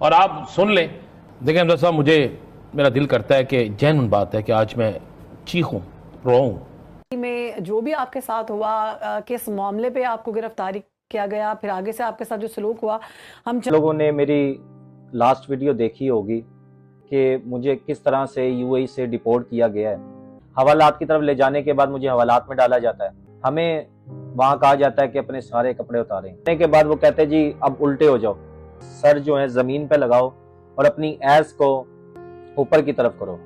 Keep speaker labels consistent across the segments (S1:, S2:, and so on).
S1: और आप सुन लें। देखिए हमजा साहब, मुझे मेरा दिल करता है कि जेन्युइन बात है कि आज मैं चीखूं, रोऊं।
S2: में जो भी आपके साथ हुआ, किस मामले पे आपको गिरफ्तारी किया गया, फिर आगे से आपके साथ जो सलूक हुआ, हम
S3: लोगों ने मेरी लास्ट वीडियो देखी होगी कि मुझे किस तरह से यूएई से डिपोर्ट किया गया है। हवालात की तरफ ले जाने के बाद मुझे हवालात में डाला जाता है। हमें वहां कहा जाता है कि अपने सारे कपड़े उतारें। के बाद वो कहते हैं जी अब उल्टे हो जाओ, सर जो है जमीन पे लगाओ और अपनी ऐस को ऊपर की तरफ करो।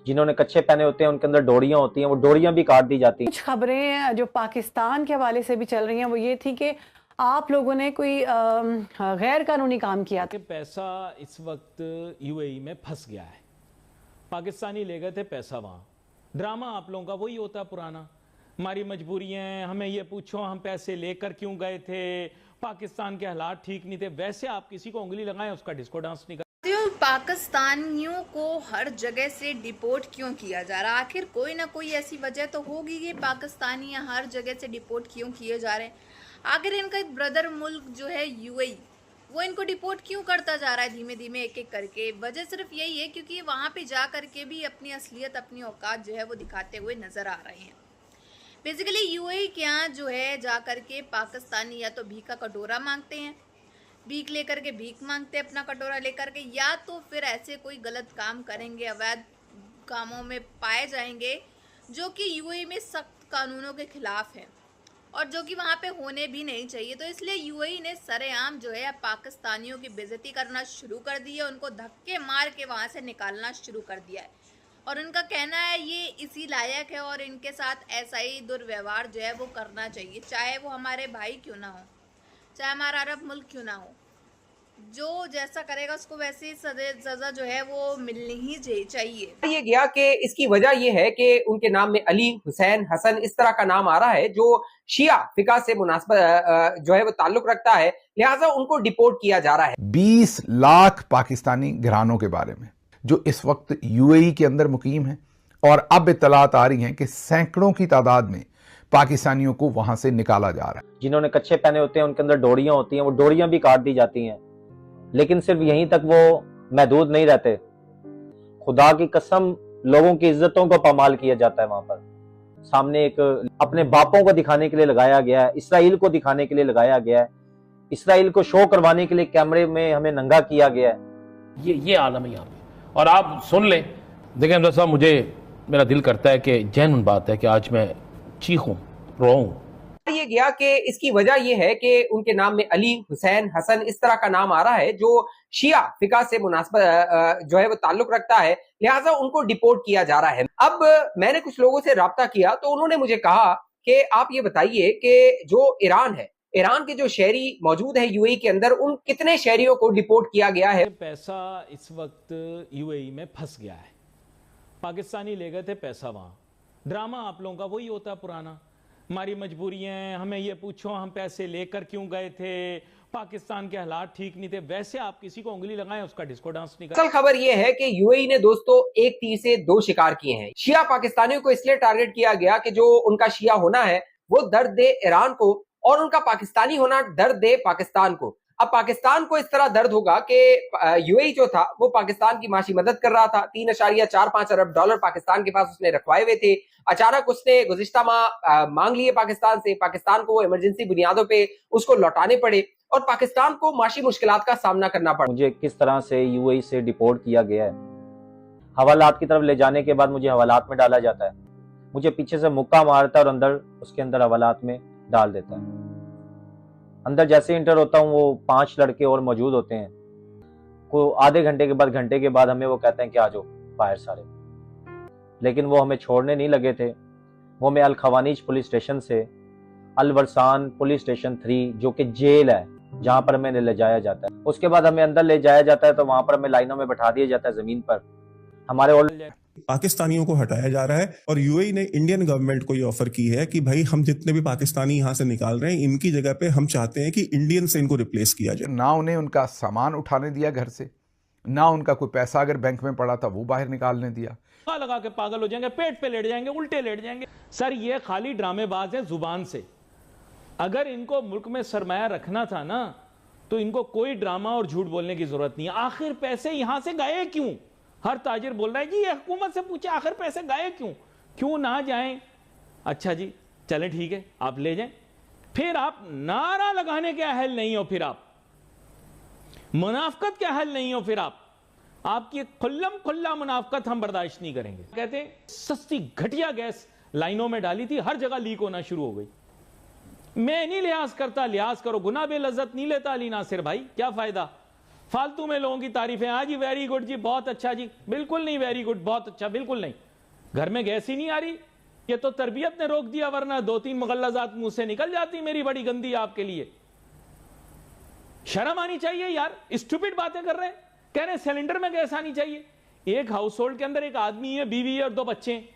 S3: जिन्होंने कच्चे पहने होते हैं उनके अंदर डोरियां होती हैं, वो डोरियां भी काट दी जाती हैं।
S2: कुछ खबरें जो पाकिस्तान के हवाले से भी चल रही हैं वो ये थी कि आप लोगों ने कोई गैर कानूनी काम किया था।
S4: पैसा इस वक्त यूएई में फंस गया है। पाकिस्तानी ले गए थे पैसा वहां। ड्रामा आप लोगों का वही होता है पुराना, हमारी मजबूरियां, हमें ये पूछो हम पैसे लेकर क्यों गए थे, पाकिस्तान के हालात ठीक नहीं थे। वैसे आप किसी को उंगली लगाएं उसका डिस्को डांस नहीं।
S5: पाकिस्तानियों को हर जगह से डिपोर्ट क्यों किया जा रहा है? आखिर कोई ना कोई ऐसी वजह तो होगी कि पाकिस्तानी हर जगह से डिपोर्ट क्यों किए जा रहे हैं। आखिर इनका एक ब्रदर मुल्क जो है यूएई, वो इनको डिपोर्ट क्यों करता जा रहा है धीमे धीमे एक एक करके? वजह सिर्फ यही है क्योंकि वहाँ पे जा करके भी अपनी असलियत, अपनी औकात जो है वो दिखाते हुए नजर आ रहे हैं। बेसिकली यूएई के यहाँ जो है जा करके पाकिस्तानी या तो भीख का कटोरा मांगते हैं, भीख लेकर के भीख मांगते हैं अपना कटोरा लेकर के, या तो फिर ऐसे कोई गलत काम करेंगे, अवैध कामों में पाए जाएंगे जो कि यूएई में सख्त कानूनों के खिलाफ है और जो कि वहाँ पे होने भी नहीं चाहिए। तो इसलिए यूएई ने सरेआम जो है पाकिस्तानियों की बेइज्जती करना शुरू कर दी है, उनको धक्के मार के वहाँ से निकालना शुरू कर दिया है। और उनका कहना है ये इसी लायक है और इनके साथ ऐसा ही दुर्व्यवहार जो है वो करना चाहिए, चाहे वो हमारे भाई क्यों ना हो, चाहे हमारा अरब मुल्क क्यों ना हो। जो जैसा करेगा उसको वैसी सजा जो है वो मिलनी ही चाहिए।
S6: ये गया कि इसकी वजह ये है कि उनके नाम में अली, हुसैन, हसन इस तरह का नाम आ रहा है जो शिया फिका से मुनासबत जो है वो ताल्लुक रखता है, लिहाजा उनको डिपोर्ट किया जा रहा है।
S7: 20 लाख पाकिस्तानी घरानों के बारे में जो इस वक्त यूएई के अंदर मुकीम है, और अब इत्तलात आ रही हैं कि सैकड़ों की तादाद में पाकिस्तानियों को वहां से निकाला जा रहा है।
S3: जिन्होंने कच्चे पहने होते हैं उनके अंदर डोरियां होती हैं, वो डोरियां भी काट दी जाती हैं। लेकिन सिर्फ यहीं तक वो महदूद नहीं रहते, खुदा की कसम लोगों की इज्जतों को पामाल किया जाता है। वहां पर सामने एक अपने बापों को दिखाने के लिए लगाया गया है, इसराइल को दिखाने के लिए लगाया गया है, इसराइल को शो करवाने के लिए कैमरे में हमें नंगा किया गया है।
S1: ये आलम है यहाँ पे। और आप सुन लें। देखिए हमजा साहब, मुझे मेरा दिल करता है कि जेन्युइन बात है कि आज मैं चीखूं, रोऊं।
S6: ये गया कि इसकी वजह ये है कि उनके नाम में अली, हुसैन, हसन इस तरह का नाम आ रहा है जो शिया फिका से मुनासबत जो है वो ताल्लुक रखता है, लिहाजा उनको डिपोर्ट किया जा रहा है। अब मैंने कुछ लोगों से राब्ता किया तो उन्होंने मुझे कहा कि आप ये बताइए कि जो ईरान है, ईरान के जो शहरी मौजूद है यूएई के अंदर, उन कितने शहरियों को डिपोर्ट किया गया है?
S4: पैसा इस वक्त यूएई में फंस गया है। पाकिस्तानी ले गए थे पैसा वहां। ड्रामा आप लोगों का वही होता है पुराना, हमारी मजबूरियां, हमें ये पूछो हम पैसे लेकर क्यों गए थे, पाकिस्तान के हालात ठीक नहीं थे। वैसे आप किसी को उंगली लगाएं उसका डिस्को डांस नहीं।
S6: असल खबर यह है कि यूएई ने दोस्तों एक तीर से दो शिकार किए हैं। शिया पाकिस्तानियों को इसलिए टारगेट किया गया कि जो उनका शिया होना है वो दर्द दे ईरान को, और उनका पाकिस्तानी होना दर्द दे पाकिस्तान को। अब पाकिस्तान को इस तरह दर्द होगा कि यूएई जो था वो पाकिस्तान की माशी मदद कर रहा था। 3.45 अरब डॉलर पाकिस्तान के पास उसने रखवाए हुए थे। अचानक उसने गुज़िश्ता माह मांग लिए पाकिस्तान से, पाकिस्तान को इमरजेंसी बुनियादों पे उसको लौटाने पड़े और पाकिस्तान को माशी मुश्किलात का सामना करना पड़ा।
S3: मुझे किस तरह से यूएई से डिपोर्ट किया गया है, हवालात की तरफ ले जाने के बाद मुझे हवालात में डाला जाता है। मुझे पीछे से मुक्का मारता है और अंदर उसके अंदर हवालात में डाल देता है। अंदर जैसे इंटर होता हूँ वो 5 लड़के और मौजूद होते हैं। को आधे घंटे के बाद हमें वो कहते हैं कि आ जाओ बाहर सारे। लेकिन वो हमें छोड़ने नहीं लगे थे। वो हमें अल खवानीज पुलिस स्टेशन से अल वरसान पुलिस स्टेशन 3 जो कि जेल है जहां पर हमें ले जाया जाता है, उसके बाद हमें अंदर ले जाया जाता है तो वहां पर हमें लाइनों में बैठा दिया जाता है जमीन पर। हमारे
S8: पाकिस्तानियों को हटाया जा रहा है और यूएई ने इंडियन गवर्नमेंट को ये ऑफर की है कि भाई हम जितने भी पाकिस्तानी यहाँ से निकाल रहे हैं इनकी जगह पे हम चाहते हैं कि इंडियन से इनको रिप्लेस किया जाए।
S7: ना उन्हें उनका सामान उठाने दिया घर से, ना उनका कोई पैसा अगर बैंक में पड़ा था वो बाहर निकालने दिया।
S4: लगा के पागल हो जाएंगे, पेट पे लेट जाएंगे, उल्टे लेट जाएंगे। सर ये खाली ड्रामेबाज है जुबान से। अगर इनको मुल्क में सरमाया रखना था ना तो इनको कोई ड्रामा और झूठ बोलने की जरूरत नहीं है। आखिर पैसे यहां से गए क्यों? हर ताजिर बोल रहा है जी, ये हुकूमत से पूछे आखिर पैसे गए क्यों, क्यों ना जाएं? अच्छा जी चलें ठीक है, आप ले जाएं। फिर आप नारा लगाने के अहल नहीं हो, फिर आप मुनाफकत के अहल नहीं हो, फिर आपकी खुल्लम खुल्ला मुनाफकत हम बर्दाश्त नहीं करेंगे। कहते हैं सस्ती घटिया गैस लाइनों में डाली थी, हर जगह लीक होना शुरू हो गई। मैं नहीं लिहाज करता, लिहाज करो, गुना बे लज्जत नहीं लेता अली नासिर भाई, क्या फायदा फालतू में लोगों की तारीफें। हाँ जी वेरी गुड जी, बहुत अच्छा जी, बिल्कुल नहीं वेरी गुड, बहुत अच्छा बिल्कुल नहीं। घर में गैस ही नहीं आ रही, ये तो तरबियत ने रोक दिया, वरना 2-3 मुगल्लजात मुंह से निकल जाती मेरी, बड़ी गंदी आपके लिए। शर्म आनी चाहिए यार, स्टूपिड बातें कर रहे हैं। कह रहे हैं सिलेंडर में गैस आनी चाहिए। एक हाउस होल्ड के अंदर एक आदमी है, बीवी है और 2 बच्चे हैं,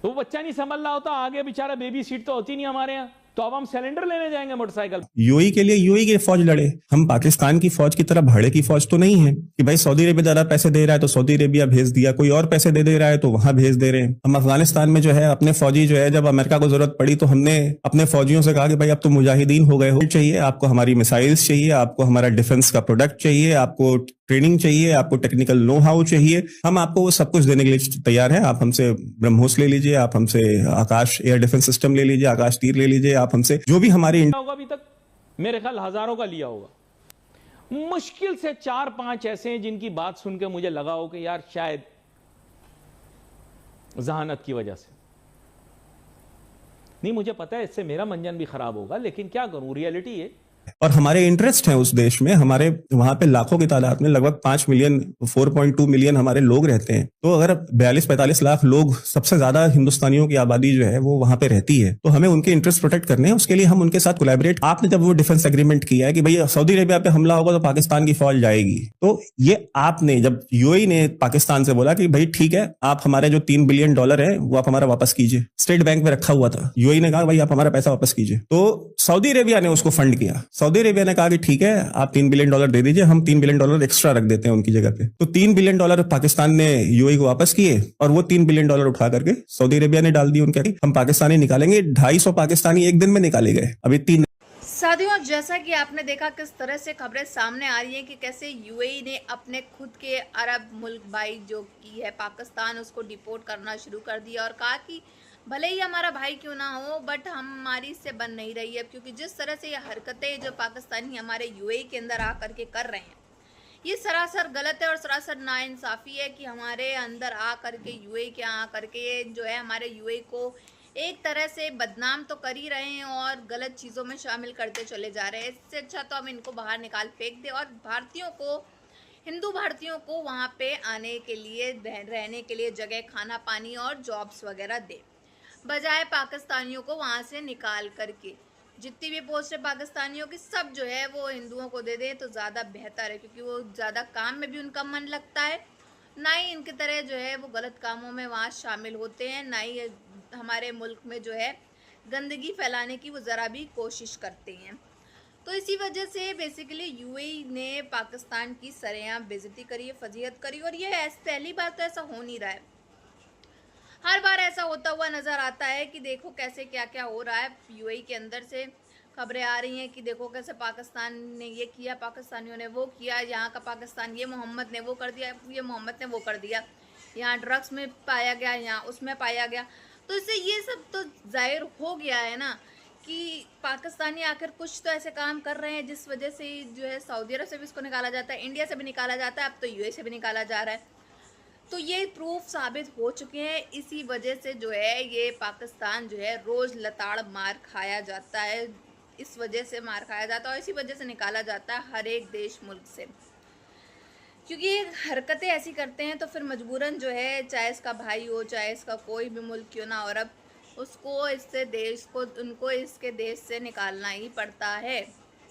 S4: तो वो बच्चा नहीं संभल रहा होता, आगे बेचारा बेबी सीट तो होती नहीं हमारे यहाँ, तो अब हम सिलेंडर लेने जाएंगे मोटरसाइकिल।
S8: यूएई के लिए यूएई की फौज लड़े, हम पाकिस्तान की फौज की तरह भाड़े की फौज तो नहीं है कि भाई सऊदी अरेबिया ज्यादा पैसे दे रहा है तो सऊदी अरेबिया भेज दिया, कोई और पैसे दे रहा है तो वहां भेज दे रहे हैं। हम अफगानिस्तान में जो है अपने फौजी जो है, जब अमेरिका को जरूरत पड़ी तो हमने अपने फौजियों से कहा कि भाई अब तो मुजाहिदीन हो गए हो, चाहिए आपको हमारी मिसाइल्स चाहिए, आपको हमारा डिफेंस का प्रोडक्ट चाहिए, आपको ट्रेनिंग चाहिए, आपको टेक्निकल नो हाउ चाहिए, हम आपको वो सब कुछ देने के लिए तैयार हैं। आप हमसे ब्रह्मोस ले लीजिए, आप हमसे आकाश एयर डिफेंस सिस्टम ले लीजिए, आकाश तीर ले लीजिए, आप हमसे जो भी हमारी
S4: होगा अभी तक मेरे ख्याल हजारों का लिया होगा। मुश्किल से 4-5 ऐसे हैं जिनकी बात सुन के मुझे लगा हो कि यार शायद जहानत की वजह से नहीं, मुझे पता है इससे मेरा मंजन भी खराब होगा, लेकिन क्या करूं, रियलिटी है।
S8: और हमारे इंटरेस्ट हैं उस देश में, हमारे वहां पे लाखों की तादाद में लगभग 5 मिलियन 4.2 मिलियन हमारे लोग रहते हैं। तो अगर 42-45 लाख लोग, सबसे ज्यादा हिंदुस्तानियों की आबादी जो है वो वहां पे रहती है, तो हमें उनके इंटरेस्ट प्रोटेक्ट करने हैं, उसके लिए हम उनके साथ कोलैबोरेट। आपने जब वो डिफेंस एग्रीमेंट किया है कि भाई सऊदी अरेबिया पे हमला होगा तो पाकिस्तान की फौज जाएगी, तो ये आपने जब यूएई ने पाकिस्तान से बोला कि भाई ठीक है, आप हमारे जो $3 बिलियन है वो आप हमारा वापस कीजिए, स्टेट बैंक में रखा हुआ था, यूएई ने कहा भाई आप हमारा पैसा वापस कीजिए, तो सऊदी अरेबिया ने उसको फंड किया। सऊदी अरेबिया ने कहा कि ठीक है आप $3 बिलियन दे दीजिए, हम $3 बिलियन एक्स्ट्रा रख देते हैं उनकी जगह पे। तो $3 बिलियन पाकिस्तान ने यूएई को वापस किए और वो $3 बिलियन उठा करके सऊदी अरेबिया ने डाल दिए उनके, हम पाकिस्तानी निकालेंगे। 250 पाकिस्तानी एक दिन में निकाले गए। अभी 3
S5: साथियों, जैसा कि आपने देखा किस तरह से खबरें सामने आ रही हैं कि कैसे यूएई ने अपने खुद के अरब मुल्क भाई जो की है पाकिस्तान, उसको डिपोर्ट करना शुरू कर दिया और कहा कि भले ही हमारा भाई क्यों ना हो, बट हमारी इससे बन नहीं रही है, क्योंकि जिस तरह से ये हरकतें जो पाकिस्तानी हमारे यूएई के अंदर आ करके कर रहे हैं, ये सरासर गलत है और सरासर नाइंसाफ़ी है कि हमारे अंदर आ करके यूएई के आ करके जो है हमारे यूएई को एक तरह से बदनाम तो कर ही रहे हैं और गलत चीज़ों में शामिल करते चले जा रहे हैं। इससे अच्छा तो हम इनको बाहर निकाल फेंक दें और भारतीयों को, हिंदू भारतीयों को वहाँ पे आने के लिए, रहने के लिए जगह, खाना पानी और जॉब्स वगैरह दें, बजाय पाकिस्तानियों को वहाँ से निकाल करके। जितनी भी पोस्ट है पाकिस्तानियों की सब जो है वो हिंदुओं को दे दें तो ज़्यादा बेहतर है, क्योंकि वो ज़्यादा काम में भी उनका मन लगता है, ना ही इनकी तरह जो है वो गलत कामों में वहाँ शामिल होते हैं, ना ही हमारे मुल्क में जो है गंदगी फैलाने की वो ज़रा भी कोशिश करते हैं। तो इसी वजह से बेसिकली यूएई ने पाकिस्तान की सरेआम बेइज्जती करी है, फजीहत करी, और ये पहली बार तो ऐसा हो नहीं रहा है, हर बार ऐसा होता हुआ नज़र आता है कि देखो कैसे क्या क्या हो रहा है। यूएई के अंदर से खबरें आ रही हैं कि देखो कैसे पाकिस्तान ने ये किया, पाकिस्तानियों ने वो किया, यहाँ का पाकिस्तान, ये मोहम्मद ने वो कर दिया, ये मोहम्मद ने वो कर दिया, यहाँ ड्रग्स में पाया गया, यहाँ उसमें पाया गया। तो इससे ये सब तो जाहिर हो गया है ना कि पाकिस्तानी आखिर कुछ तो ऐसे काम कर रहे हैं जिस वजह से जो है सऊदी अरब से भी इसको निकाला जाता है, इंडिया से भी निकाला जाता है, अब तो यूएई से भी निकाला जा रहा है। तो ये प्रूफ साबित हो चुके हैं, इसी वजह से जो है ये पाकिस्तान जो है रोज़ लताड़ मार खाया जाता है, इस वजह से मार खाया जाता है और इसी वजह से निकाला जाता है हर एक देश मुल्क से, क्योंकि ये हरकतें ऐसी करते हैं तो फिर मजबूरन जो है, चाहे इसका भाई हो, चाहे इसका कोई भी मुल्क क्यों ना हो, अब उसको इससे देश को, उनको इसके देश से निकालना ही पड़ता है।